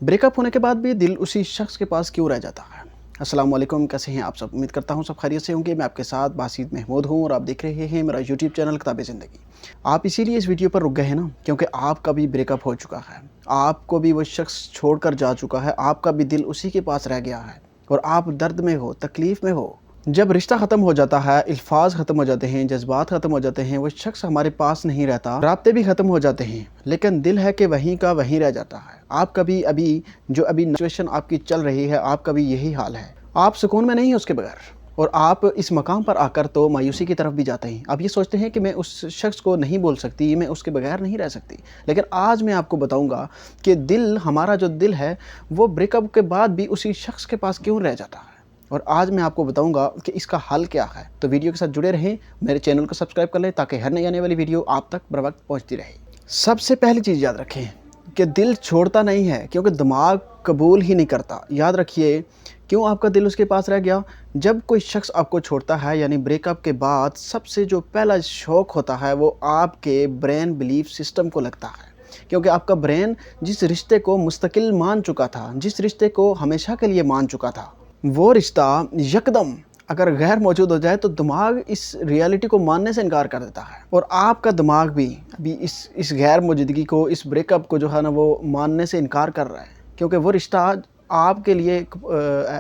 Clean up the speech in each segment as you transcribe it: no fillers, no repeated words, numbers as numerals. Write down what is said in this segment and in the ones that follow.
Breakup होने के बाद भी दिल उसी शख्स के पास क्यों रह जाता है। अस्सलाम वालेकुम, कैसे हैं आप सब। उम्मीद करता हूं सब खैरियत से होंगे। मैं आपके साथ बासित महमूद हूं और आप देख रहे हैं मेरा यूट्यूब चैनल किताब ज़िंदगी। आप इसीलिए इस वीडियो पर रुक गए हैं ना, क्योंकि आपका भी ब्रेकअप हो चुका है, आपको भी वो शख्स छोड़कर जा चुका है, आपका भी दिल उसी के पास रह गया है और आप दर्द में हो, तकलीफ़ में हो। जब रिश्ता ख़त्म हो जाता है, अल्फाज ख़त्म हो जाते हैं, जज्बात ख़त्म हो जाते हैं, वो शख्स हमारे पास नहीं रहता, राब्ते भी ख़त्म हो जाते हैं, लेकिन दिल है कि वहीं का वहीं रह जाता है। आपका भी अभी सिचुएशन आपकी चल रही है, आपका भी यही हाल है। आप सुकून में नहीं हैं उसके बगैर और आप इस मकाम पर आकर तो मायूसी की तरफ भी जाते हैं। आप ये सोचते हैं कि मैं उस शख्स को नहीं बोल सकती, मैं उसके बगैर नहीं रह सकती। लेकिन आज मैं आपको बताऊँगा कि हमारा जो दिल है वो ब्रेकअप के बाद भी उसी शख्स के पास क्यों रह जाता है। और आज मैं आपको बताऊंगा कि इसका हल क्या है। तो वीडियो के साथ जुड़े रहें, मेरे चैनल को सब्सक्राइब कर लें ताकि हर नई आने वाली वीडियो आप तक बर वक्त पहुँचती रहे। सबसे पहली चीज़ याद रखें कि दिल छोड़ता नहीं है, क्योंकि दिमाग कबूल ही नहीं करता। याद रखिए, क्यों आपका दिल उसके पास रह गया। जब कोई शख्स आपको छोड़ता है यानी ब्रेकअप के बाद, सबसे जो पहला शौक होता है वो आपके ब्रेन बिलीफ सिस्टम को लगता है। क्योंकि आपका ब्रेन जिस रिश्ते को मुस्तकिल मान चुका था, जिस रिश्ते को हमेशा के लिए मान चुका था, वो रिश्ता यकदम अगर गैर मौजूद हो जाए तो दिमाग इस रियलिटी को मानने से इनकार कर देता है। और आपका दिमाग भी अभी इस गैर मौजूदगी को, इस ब्रेकअप को जो है ना, वो मानने से इनकार कर रहा है। क्योंकि वो रिश्ता आपके लिए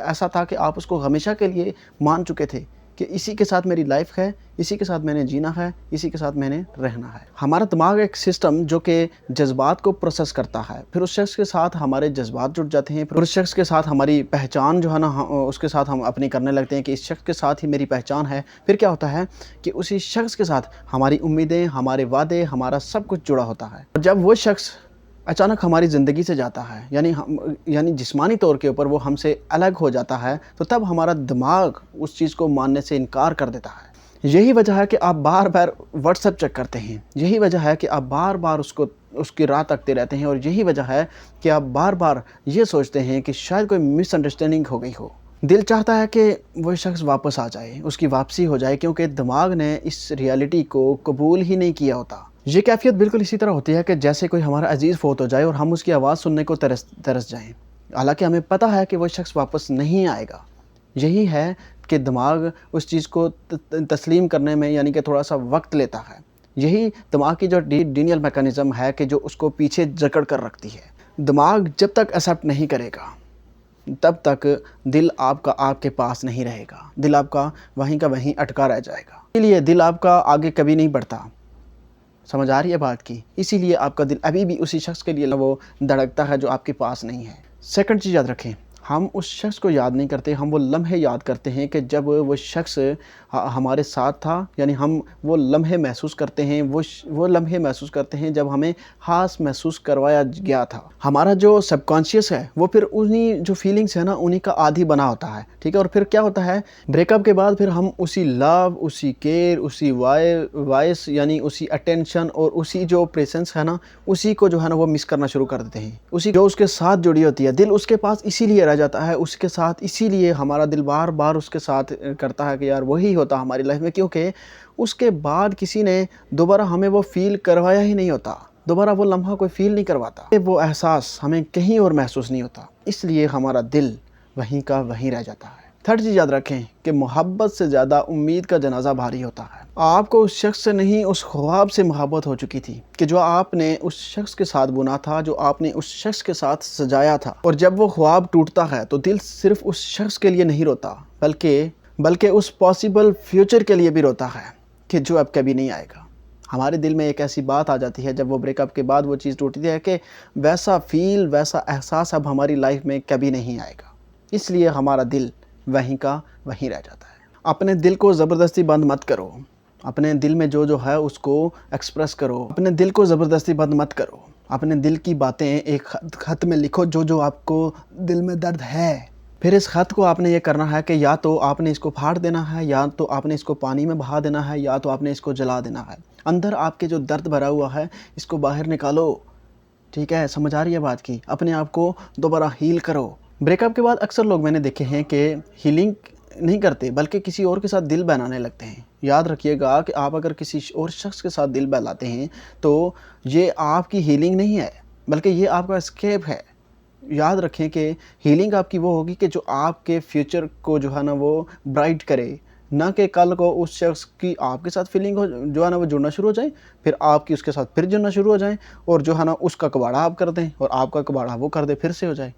ऐसा था कि आप उसको हमेशा के लिए मान चुके थे कि इसी के साथ मेरी लाइफ है, इसी के साथ मैंने जीना है, इसी के साथ मैंने रहना है। हमारा दिमाग एक सिस्टम जो कि जज्बात को प्रोसेस करता है, फिर उस शख्स के साथ हमारे जज्बात जुड़ जाते हैं, फिर उस शख्स के साथ हमारी पहचान जो है ना, उसके साथ हम अपनी करने लगते हैं कि इस शख्स के साथ ही मेरी पहचान है। फिर क्या होता है कि उसी शख्स के साथ हमारी उम्मीदें, हमारे वादे, हमारा सब कुछ जुड़ा होता है। और जब वो शख्स अचानक हमारी ज़िंदगी से जाता है, यानी जिस्मानी तौर के ऊपर वो हमसे अलग हो जाता है, तो तब हमारा दिमाग उस चीज़ को मानने से इनकार कर देता है। यही वजह है कि आप बार बार व्हाट्सएप चेक करते हैं, यही वजह है कि आप बार बार उसकी राह तकते रहते हैं, और यही वजह है कि आप बार बार ये सोचते हैं कि शायद कोई मिसअंडरस्टैंडिंग हो गई हो। दिल चाहता है कि वो शख्स वापस आ जाए, उसकी वापसी हो जाए, क्योंकि दिमाग ने इस रियलिटी को कबूल ही नहीं किया होता। ये कैफियत बिल्कुल इसी तरह होती है कि जैसे कोई हमारा अजीज़ फोत हो जाए और हम उसकी आवाज़ सुनने को तरस जाएं, हालांकि हमें पता है कि वो शख्स वापस नहीं आएगा। यही है कि दिमाग उस चीज़ को तस्लीम करने में यानी कि थोड़ा सा वक्त लेता है। यही दिमाग की जो डिनियल मैकेनिज़्म है कि जो उसको पीछे जकड़ कर रखती है। दिमाग जब तक एक्सेप्ट नहीं करेगा तब तक दिल आपका आपके पास नहीं रहेगा, दिल आपका वहीं का वहीं अटका रह जाएगा। इसीलिए दिल आपका आगे कभी नहीं बढ़ता। समझ आ रही है बात की। इसीलिए आपका दिल अभी भी उसी शख्स के लिए वो धड़कता है जो आपके पास नहीं है। सेकंड चीज़ याद रखें, हम उस शख्स को याद नहीं करते, हम वो लम्हे याद करते हैं कि जब वो शख्स हमारे साथ था। यानी हम वो लम्हे महसूस करते हैं, वो लम्हे महसूस करते हैं जब हमें हास महसूस करवाया गया था। हमारा जो सबकॉन्शियस है वो फिर उन्हीं जो फीलिंग्स है ना, उन्हीं का आदी बना होता है, ठीक है। और फिर क्या होता है, ब्रेकअप के बाद फिर हम उसी लव, उसी केयर, उसी वाइस यानी उसी अटेंशन और उसी जो प्रेजेंस है ना, उसी को जो है ना वो मिस करना शुरू कर देते हैं। उसी जो उसके साथ जुड़ी होती है, दिल उसके पास इसीलिए रह जाता है उसके साथ, इसीलिए हमारा दिल बार बार उसके साथ करता है कि यार वही होता हमारी लाइफ में, क्योंकि उसके बाद किसी ने दोबारा हमें वो फील करवाया ही नहीं होता, दोबारा वो लम्हा कोई फील नहीं करवाता, वो एहसास हमें कहीं और महसूस नहीं होता। इसलिए हमारा दिल वहीं का वहीं रह जाता है। थर्ड चीज़ याद रखें कि मोहब्बत से ज़्यादा उम्मीद का जनाजा भारी होता है। आपको उस शख्स से नहीं, उस ख्वाब से मोहब्बत हो चुकी थी कि जो आपने उस शख्स के साथ बुना था, जो आपने उस शख्स के साथ सजाया था। और जब वो ख्वाब टूटता है तो दिल सिर्फ उस शख्स के लिए नहीं रोता, बल्कि उस पॉसिबल फ्यूचर के लिए भी रोता है कि जो अब कभी नहीं आएगा। हमारे दिल में एक ऐसी बात आ जाती है जब वो ब्रेकअप के बाद वो चीज़ टूटती है कि वैसा फील, वैसा एहसास अब हमारी लाइफ में कभी नहीं आएगा। इसलिए हमारा दिल वहीं का वहीं रह जाता है। अपने दिल को ज़बरदस्ती बंद मत करो, अपने दिल में जो है उसको एक्सप्रेस करो। अपने दिल को ज़बरदस्ती बंद मत करो, अपने दिल की बातें एक खत में लिखो, जो आपको दिल में दर्द है। फिर इस ख़त को आपने ये करना है कि या तो आपने इसको फाड़ देना है, या तो आपने इसको पानी में बहा देना है, या तो आपने इसको जला देना है। अंदर आपके जो दर्द भरा हुआ है इसको बाहर निकालो, ठीक है। समझ आ रही है बात की। अपने आप को दोबारा हील करो। ब्रेकअप के बाद अक्सर लोग मैंने देखे हैं कि हीलिंग नहीं करते, बल्कि किसी और के साथ दिल बहलाने लगते हैं। याद रखिएगा कि आप अगर किसी और शख्स के साथ दिल बहलाते हैं तो ये आपकी हीलिंग नहीं है, बल्कि ये आपका एस्केप है। याद रखें कि हीलिंग आपकी वो होगी कि जो आपके फ्यूचर को जो है ना वो ब्राइट करे, ना कि कल को उस शख्स की आपके साथ फीलिंग हो जो है ना वो जुड़ना शुरू हो जाए, फिर आपकी उसके साथ फिर जुड़ना शुरू हो जाए और जो है ना उसका कबाड़ा आप कर दें और आपका कबाड़ा वो कर दे, फिर से हो जाए।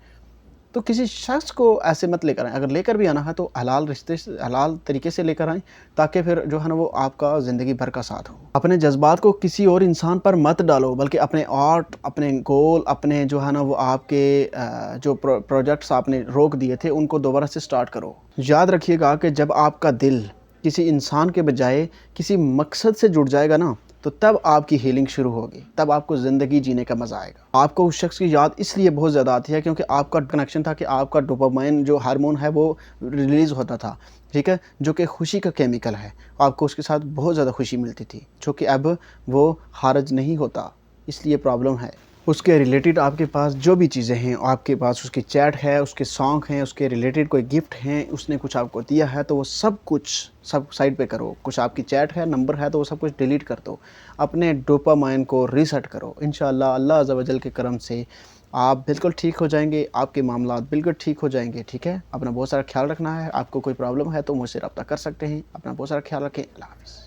तो किसी शख्स को ऐसे मत लेकर आएँ, अगर लेकर भी आना है तो हलाल रिश्ते से हलाल तरीके से लेकर आएँ, ताकि फिर जो है ना वो आपका ज़िंदगी भर का साथ हो। अपने जज़्बात को किसी और इंसान पर मत डालो, बल्कि अपने आर्ट, अपने गोल, अपने जो है ना वो आपके जो प्रोजेक्ट्स आपने रोक दिए थे उनको दोबारा से स्टार्ट करो। याद रखिएगा कि जब आपका दिल किसी इंसान के बजाय किसी मकसद से जुड़ जाएगा ना, तो तब आपकी हीलिंग शुरू होगी, तब आपको ज़िंदगी जीने का मज़ा आएगा। आपको उस शख्स की याद इसलिए बहुत ज़्यादा आती है क्योंकि आपका कनेक्शन था कि आपका डोपामाइन जो हार्मोन है वो रिलीज़ होता था, ठीक है, जो कि खुशी का केमिकल है। आपको उसके साथ बहुत ज़्यादा खुशी मिलती थी, जो कि अब वो खारिज नहीं होता, इसलिए प्रॉब्लम है। उसके रिलेटेड आपके पास जो भी चीज़ें हैं, आपके पास उसकी चैट है, उसके सॉन्ग हैं, उसके रिलेटेड कोई गिफ्ट हैं, उसने कुछ आपको दिया है, तो वो सब कुछ सब साइड पे करो। कुछ आपकी चैट है, नंबर है, तो वो सब कुछ डिलीट कर दो। अपने डोपामाइन को रीसेट करो। इंशाअल्लाह अल्लाह अज़्ज़ा वजल के करम से आप बिल्कुल ठीक हो जाएंगे, आपके मामलात बिल्कुल ठीक हो जाएंगे, ठीक है। अपना बहुत सारा ख्याल रखना है। आपको कोई प्रॉब्लम है तो मुझसे रब्ता कर सकते हैं। अपना बहुत सारा ख्याल रखें। अल्लाह हाफ़िज़।